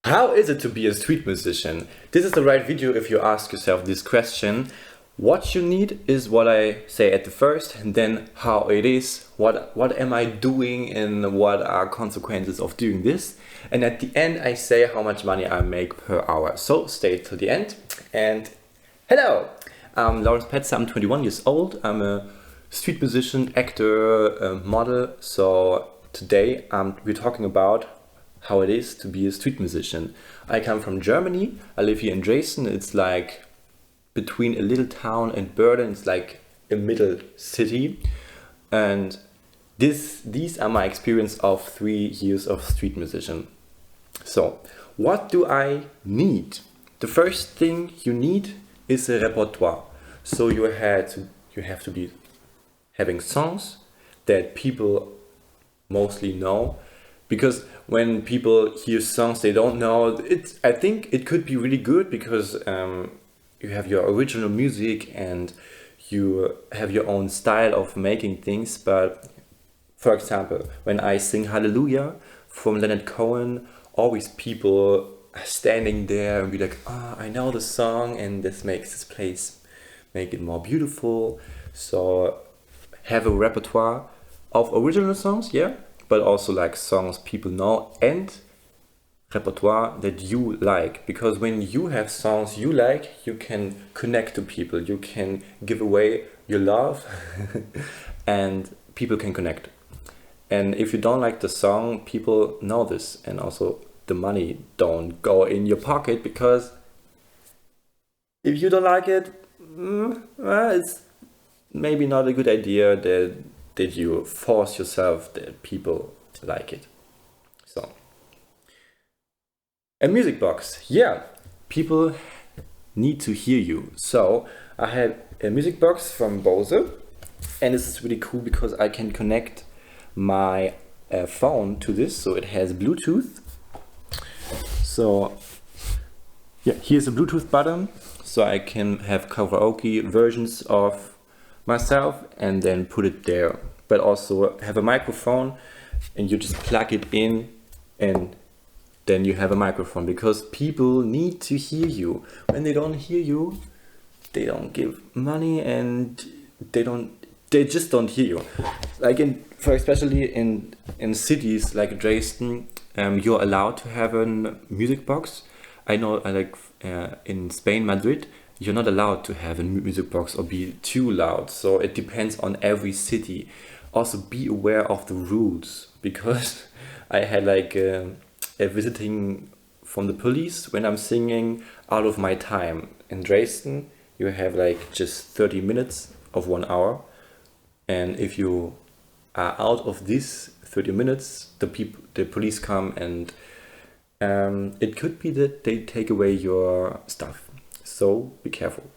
How is it to be a street musician? This is the right video if you ask yourself this question. What you need is what I say at the first, and then how it is, what am I doing and what are consequences of doing this. And at the end I say how much money I make per hour. So stay till the end. And hello, I'm Lawrence Petzer, I'm 21 years old. I'm a street musician, actor, model. So today we're talking about how it is to be a street musician. I come from Germany. I live here in Dresden. It's like between a little town and Berlin. It's like a middle city. And these are my experience of 3 years of street musician. So what do I need? The first thing you need is a repertoire. So you have to be having songs that people mostly know. Because when people hear songs they don't know, I think it could be really good because you have your original music and you have your own style of making things. But for example, when I sing Hallelujah from Leonard Cohen, always people are standing there and be like, oh, I know the song and this makes this place, make it more beautiful. So have a repertoire of original songs, yeah, but also like songs people know and repertoire that you like. Because when you have songs you like, you can connect to people, you can give away your love and people can connect. And if you don't like the song, people know this, and also the money don't go in your pocket, because if you don't like it, well, it's maybe not a good idea that you force yourself that people like it. So a music box, yeah, people need to hear you. So I had a music box from Bose, and this is really cool because I can connect my phone to this, so it has Bluetooth. So yeah, here's a Bluetooth button, so I can have karaoke versions of myself and then put it there. But also have a microphone, and you just plug it in and then you have a microphone, because people need to hear you. When they don't hear you, they don't give money and they just don't hear you. Like especially in cities like Dresden, you're allowed to have a music box. I know in Spain, Madrid, you're not allowed to have a music box or be too loud. So it depends on every city. Also be aware of the rules, because I had like a visiting from the police when I'm singing out of my time. In Dresden, you have like just 30 minutes of 1 hour. And if you are out of these 30 minutes, the police come and it could be that they take away your stuff. So be careful.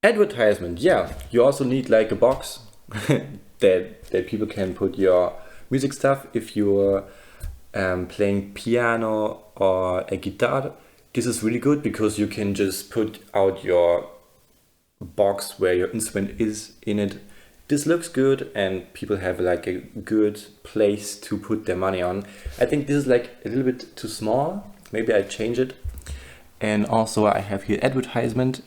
Advertisement, yeah, you also need like a box that people can put your music stuff. If you're playing piano or a guitar, this is really good because you can just put out your box where your instrument is in it. This looks good and people have like a good place to put their money on. I think this is like a little bit too small. Maybe I change it. And also I have here advertisement.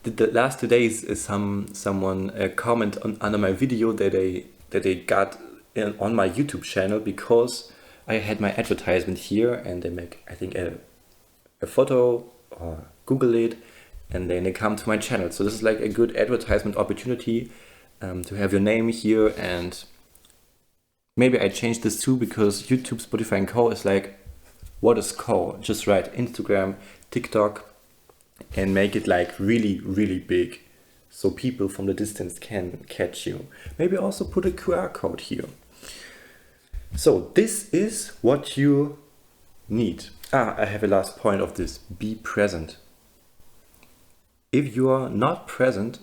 The last 2 days someone comment under my video that they got on my YouTube channel, because I had my advertisement here, and they make, I think, a photo or Google it, and then they come to my channel. So this is like a good advertisement opportunity to have your name here. And maybe I changed this too, because YouTube, Spotify and Co is like, what is Co? Just write Instagram, TikTok, and make it like really, really big, so people from the distance can catch you. Maybe also put a QR code here. So this is what you need. I have a last point of this. Be present. If you are not present,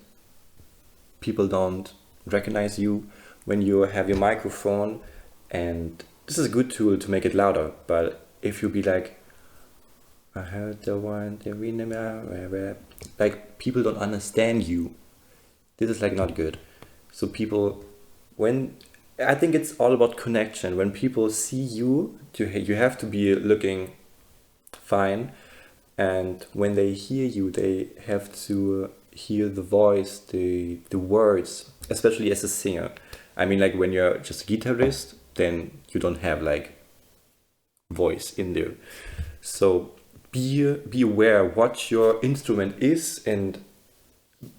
people don't recognize you when you have your microphone, and this is a good tool to make it louder. But if you be like, I heard the one, like people don't understand you, this is like not good. So people, when I think it's all about connection. When people see you, you have to be looking fine, and when they hear you, they have to hear the voice, the words, especially as a singer. I mean, like when you're just a guitarist, then you don't have like voice in there. So be aware what your instrument is and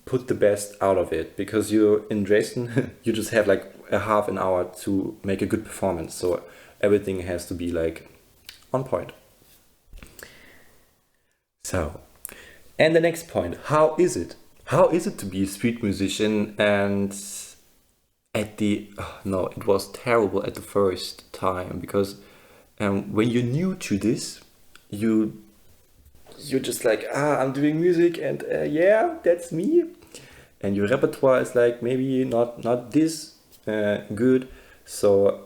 put the best out of it, because you're in Dresden. You just have like a half an hour to make a good performance, so everything has to be like on point. So, and the next point, how is it to be a street musician? And no, it was terrible at the first time, because when you're new to this, you're just like, I'm doing music, and yeah, that's me. And your repertoire is like maybe not this good. So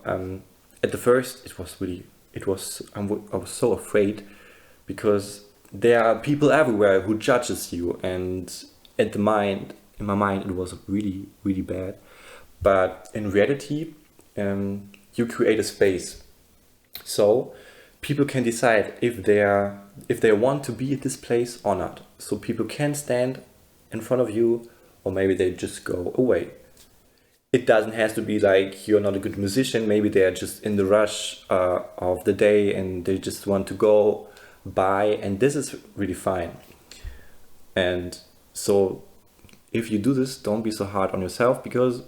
at the first, I was so afraid, because there are people everywhere who judges you, and in my mind, it was really really bad. But in reality, you create a space, so people can decide if they want to be at this place or not. So people can stand in front of you, or maybe they just go away. It doesn't have to be like you're not a good musician. Maybe they're just in the rush of the day, and they just want to go by, and this is really fine. And so if you do this, don't be so hard on yourself, because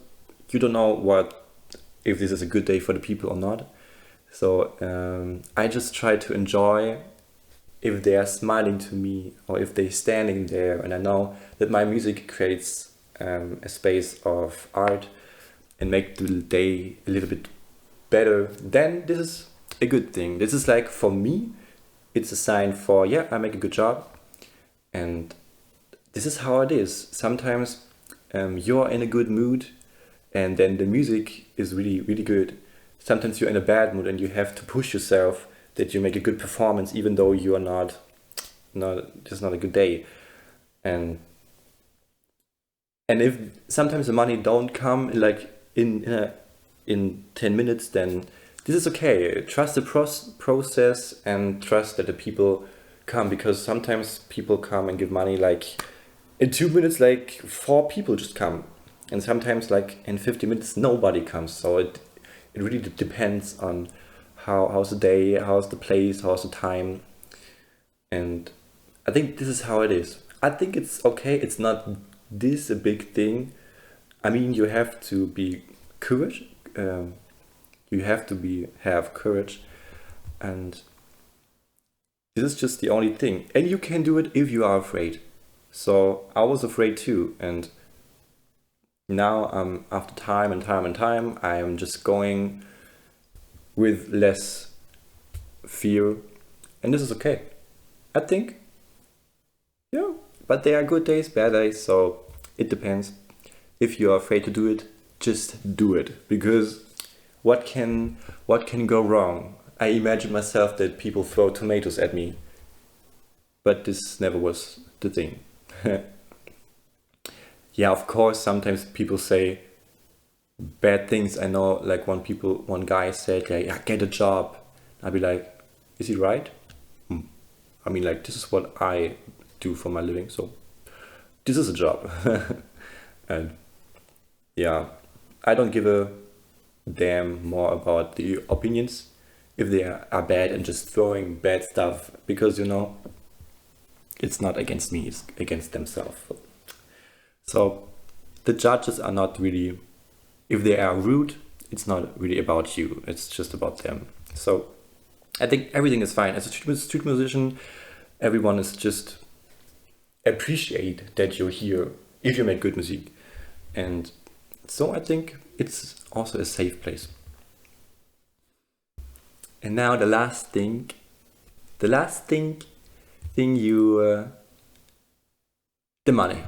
you don't know if this is a good day for the people or not. So I just try to enjoy if they are smiling to me, or if they're standing there, and I know that my music creates a space of art and make the day a little bit better, then this is a good thing. This is like, for me, it's a sign for, yeah, I make a good job. And this is how it is. Sometimes you're in a good mood, and then the music is really, really good. Sometimes you're in a bad mood, and you have to push yourself that you make a good performance, even though you are just not a good day. And if sometimes the money don't come like in 10 minutes, then this is okay. Trust the process, and trust that the people come, because sometimes people come and give money like in 2 minutes, like 4 people just come, and sometimes like in 50 minutes nobody comes. So it really depends on how's the day, how's the place, how's the time. And I think this is how it is. I think it's okay. It's not this a big thing. I mean, you have to be courage. You have to have courage, and this is just the only thing. And you can do it if you are afraid. So I was afraid too, and now after time and time and time, I am just going with less fear, and this is okay, I think. Yeah, but there are good days, bad days, so it depends. If you are afraid to do it, just do it, because what can go wrong? I imagine myself that people throw tomatoes at me, but this never was the thing. Yeah, of course, sometimes people say bad things. I know, like one guy said, like, yeah, get a job. I'd be like, is he right? I mean, like, this is what I do for my living, so this is a job. And yeah, I don't give a damn more about the opinions if they are bad and just throwing bad stuff, because it's not against me, it's against themselves. So the judges are not really, if they are rude, it's not really about you, it's just about them. So I think everything is fine. As a street musician, everyone is just appreciate that you're here if you make good music. And so I think it's also a safe place. And now the last thing you, the money,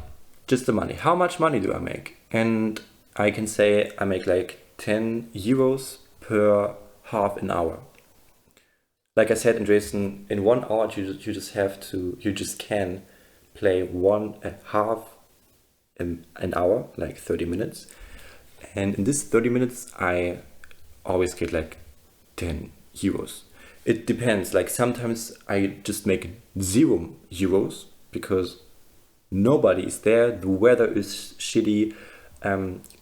just the money. How much money do I make? And I can say I make like 10 euros per half an hour. Like I said in Dresden, in 1 hour you just can play half an hour, like 30 minutes. And in this 30 minutes, I always get like 10 euros. It depends. Like sometimes I just make 0 euros because nobody is there. The weather is shitty.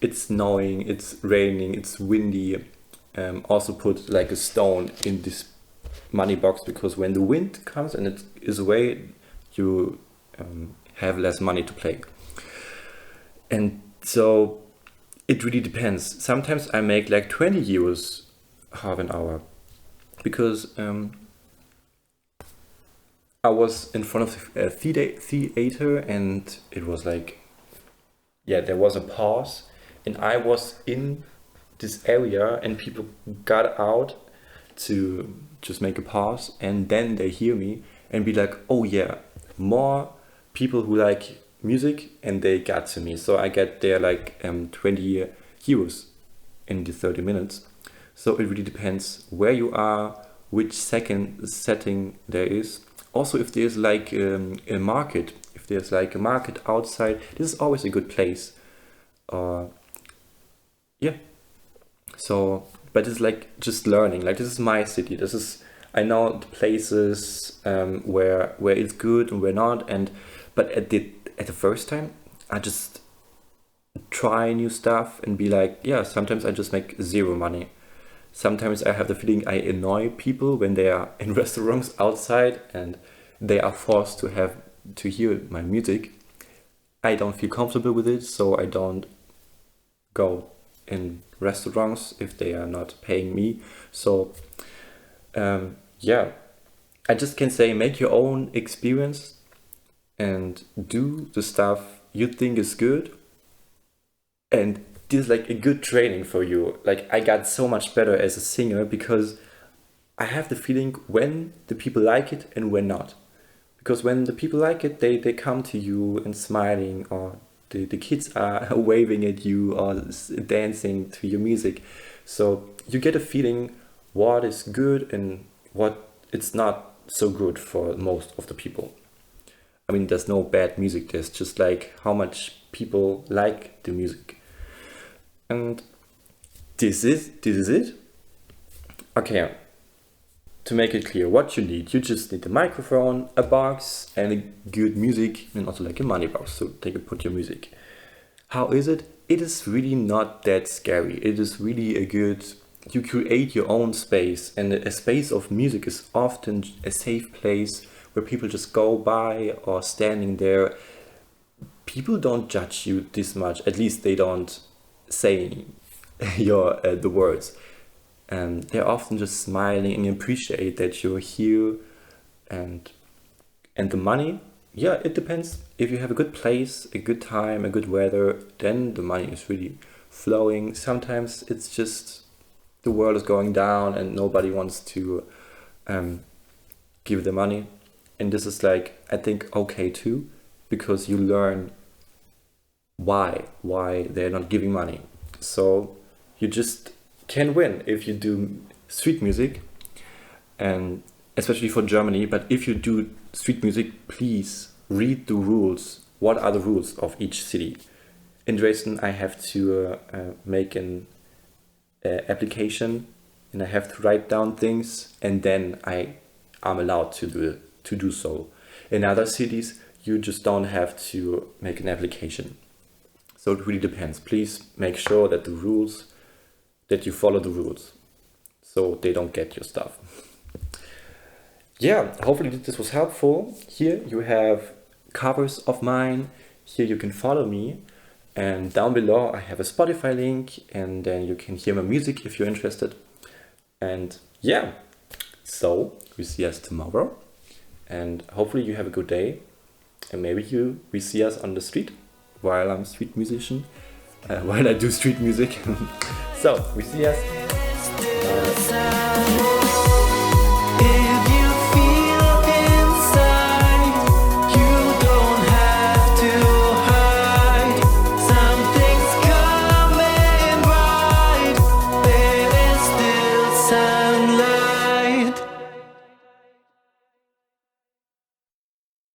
It's snowing, it's raining, it's windy. Also put like a stone in this money box because when the wind comes and it is away, you have less money to play. And so it really depends. Sometimes I make like 20 euros half an hour because I was in front of a theater and it was like, yeah, there was a pause and I was in this area and people got out to just make a pause and then they hear me and be like, oh yeah, more people who like music, and they got to me. So I get there like 20 euros in the 30 minutes. So it really depends where you are, which setting there is. Also, if there's like a market, if there's like a market outside, this is always a good place. Yeah. So, but it's like just learning. Like this is my city. This is, I know the places where it's good and where not. But at the first time, I just try new stuff and be like, yeah. Sometimes I just make 0 money. Sometimes I have the feeling I annoy people when they are in restaurants outside and they are forced to hear my music. I don't feel comfortable with it, so I don't go in restaurants if they are not paying me. So yeah, I just can say make your own experience and do the stuff you think is good, and this is like a good training for you. Like I got so much better as a singer because I have the feeling when the people like it and when not. Because when the people like it, they come to you and smiling, or the kids are waving at you or dancing to your music. So you get a feeling what is good and what it's not so good for most of the people. I mean, there's no bad music, there's just like how much people like the music. And this is it. Okay, to make it clear what you just need a microphone, a box, and a good music, and also like a money box so they can put your music. How is it? It is really not that scary. It is really you create your own space, and a space of music is often a safe place where people just go by or standing there. People don't judge you this much, at least they don't say the words. They're often just smiling and appreciate that you're here. And the money, yeah, it depends. If you have a good place, a good time, a good weather, then the money is really flowing. Sometimes it's just the world is going down and nobody wants to give the money. And this is like, I think, okay too, because you learn why they're not giving money. So you just can win if you do street music, and especially for Germany. But if you do street music, please read the rules. What are the rules of each city? In Dresden, I have to make an application, and I have to write down things, and then I am allowed to do so. In other cities, you just don't have to make an application. So it really depends. Please make sure that you follow the rules so they don't get your stuff. Yeah, hopefully this was helpful. Here you have covers of mine. Here you can follow me. And down below I have a Spotify link, and then you can hear my music if you're interested. And yeah, so we see us tomorrow. And hopefully you have a good day. And maybe we see us on the street while I'm a street musician. While I do street music. So we see us.